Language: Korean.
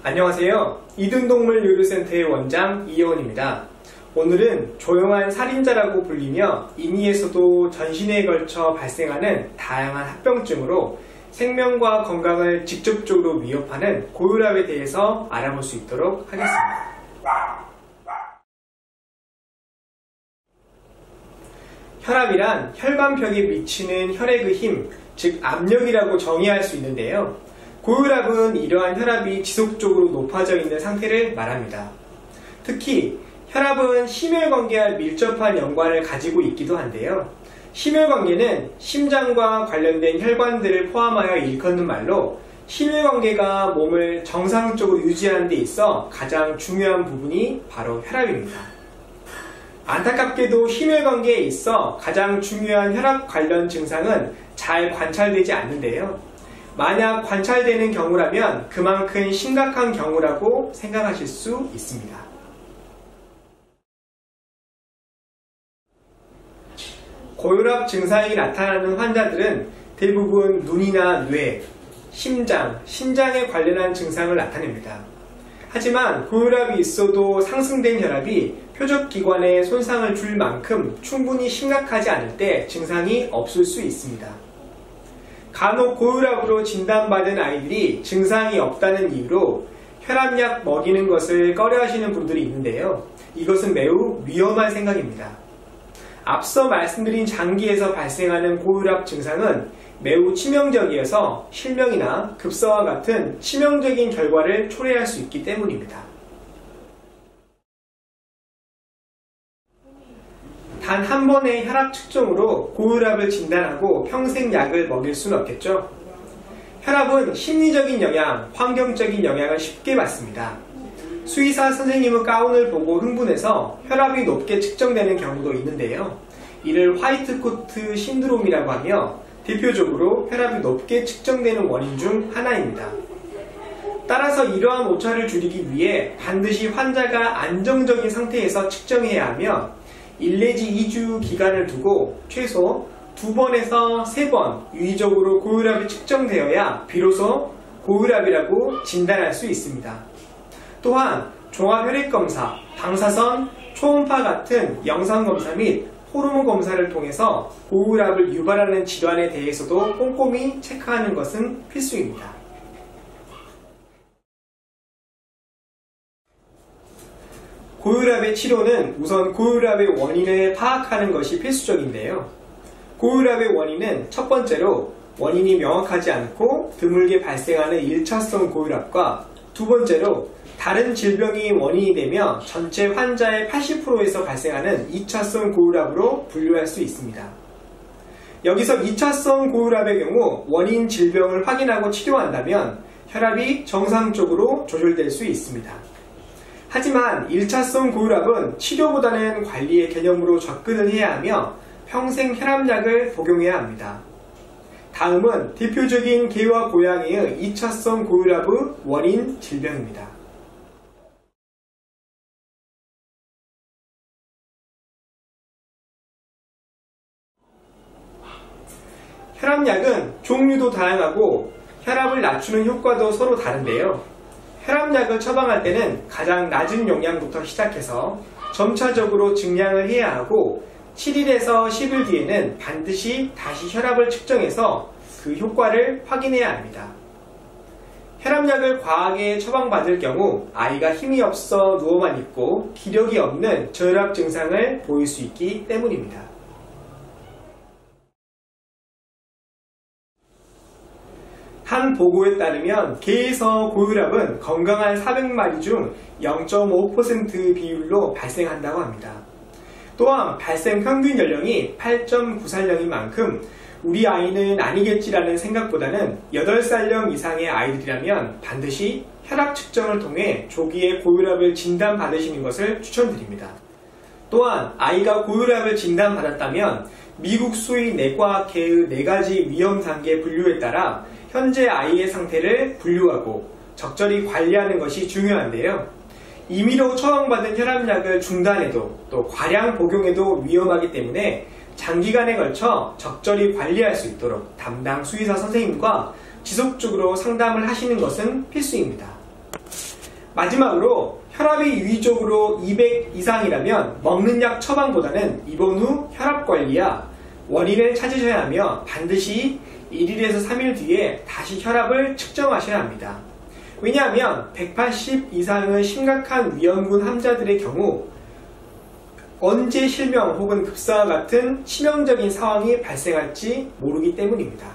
안녕하세요. 이등동물의료센터의 원장 이혜원입니다. 오늘은 조용한 살인자라고 불리며 인위에서도 전신에 걸쳐 발생하는 다양한 합병증으로 생명과 건강을 직접적으로 위협하는 고혈압에 대해서 알아볼 수 있도록 하겠습니다. 혈압이란 혈관벽에 미치는 혈액의 힘, 즉 압력이라고 정의할 수 있는데요. 고혈압은 이러한 혈압이 지속적으로 높아져 있는 상태를 말합니다. 특히 혈압은 심혈관계와 밀접한 연관을 가지고 있기도 한데요. 심혈관계는 심장과 관련된 혈관들을 포함하여 일컫는 말로 심혈관계가 몸을 정상적으로 유지하는 데 있어 가장 중요한 부분이 바로 혈압입니다. 안타깝게도 심혈관계에 있어 가장 중요한 혈압 관련 증상은 잘 관찰되지 않는데요. 만약 관찰되는 경우라면 그만큼 심각한 경우라고 생각하실 수 있습니다. 고혈압 증상이 나타나는 환자들은 대부분 눈이나 뇌, 심장, 신장에 관련한 증상을 나타냅니다. 하지만 고혈압이 있어도 상승된 혈압이 표적기관에 손상을 줄 만큼 충분히 심각하지 않을 때 증상이 없을 수 있습니다. 간혹 고혈압으로 진단받은 아이들이 증상이 없다는 이유로 혈압약 먹이는 것을 꺼려하시는 분들이 있는데요. 이것은 매우 위험한 생각입니다. 앞서 말씀드린 장기에서 발생하는 고혈압 증상은 매우 치명적이어서 실명이나 급사와 같은 치명적인 결과를 초래할 수 있기 때문입니다. 단 한 번의 혈압 측정으로 고혈압을 진단하고 평생 약을 먹일 수는 없겠죠. 혈압은 심리적인 영향, 환경적인 영향을 쉽게 받습니다. 수의사 선생님의 가운을 보고 흥분해서 혈압이 높게 측정되는 경우도 있는데요. 이를 화이트 코트 신드롬이라고 하며 대표적으로 혈압이 높게 측정되는 원인 중 하나입니다. 따라서 이러한 오차를 줄이기 위해 반드시 환자가 안정적인 상태에서 측정해야 하며 1 내지 2주 기간을 두고 최소 2번에서 3번 유의적으로 고혈압이 측정되어야 비로소 고혈압이라고 진단할 수 있습니다. 또한 종합혈액검사, 방사선, 초음파 같은 영상검사 및 호르몬 검사를 통해서 고혈압을 유발하는 질환에 대해서도 꼼꼼히 체크하는 것은 필수입니다. 고혈압의 치료는 우선 고혈압의 원인을 파악하는 것이 필수적인데요. 고혈압의 원인은 첫 번째로 원인이 명확하지 않고 드물게 발생하는 1차성 고혈압과 두 번째로 다른 질병이 원인이 되며 전체 환자의 80%에서 발생하는 2차성 고혈압으로 분류할 수 있습니다. 여기서 2차성 고혈압의 경우 원인 질병을 확인하고 치료한다면 혈압이 정상적으로 조절될 수 있습니다. 하지만 1차성 고혈압은 치료보다는 관리의 개념으로 접근을 해야 하며 평생 혈압약을 복용해야 합니다. 다음은 대표적인 개와 고양이의 2차성 고혈압의 원인 질병입니다. 혈압약은 종류도 다양하고 혈압을 낮추는 효과도 서로 다른데요. 혈압약을 처방할 때는 가장 낮은 용량부터 시작해서 점차적으로 증량을 해야 하고 7일에서 10일 뒤에는 반드시 다시 혈압을 측정해서 그 효과를 확인해야 합니다. 혈압약을 과하게 처방받을 경우 아이가 힘이 없어 누워만 있고 기력이 없는 저혈압 증상을 보일 수 있기 때문입니다. 한 보고에 따르면 개에서 고혈압은 건강한 400마리 중 0.5% 비율로 발생한다고 합니다. 또한 발생 평균 연령이 8.9살령인 만큼 우리 아이는 아니겠지라는 생각보다는 8살령 이상의 아이들이라면 반드시 혈압 측정을 통해 조기에 고혈압을 진단받으시는 것을 추천드립니다. 또한 아이가 고혈압을 진단받았다면 미국 수의 내과학회의 4가지 위험 단계 분류에 따라 현재 아이의 상태를 분류하고 적절히 관리하는 것이 중요한데요. 임의로 처방받은 혈압약을 중단해도 또 과량 복용해도 위험하기 때문에 장기간에 걸쳐 적절히 관리할 수 있도록 담당 수의사 선생님과 지속적으로 상담을 하시는 것은 필수입니다. 마지막으로 혈압이 유의적으로 200 이상이라면 먹는 약 처방보다는 입원 후 혈압 관리야 원인을 찾으셔야 하며 반드시 1일에서 3일 뒤에 다시 혈압을 측정하셔야 합니다. 왜냐하면 180 이상의 심각한 위험군 환자들의 경우 언제 실명 혹은 급사와 같은 치명적인 상황이 발생할지 모르기 때문입니다.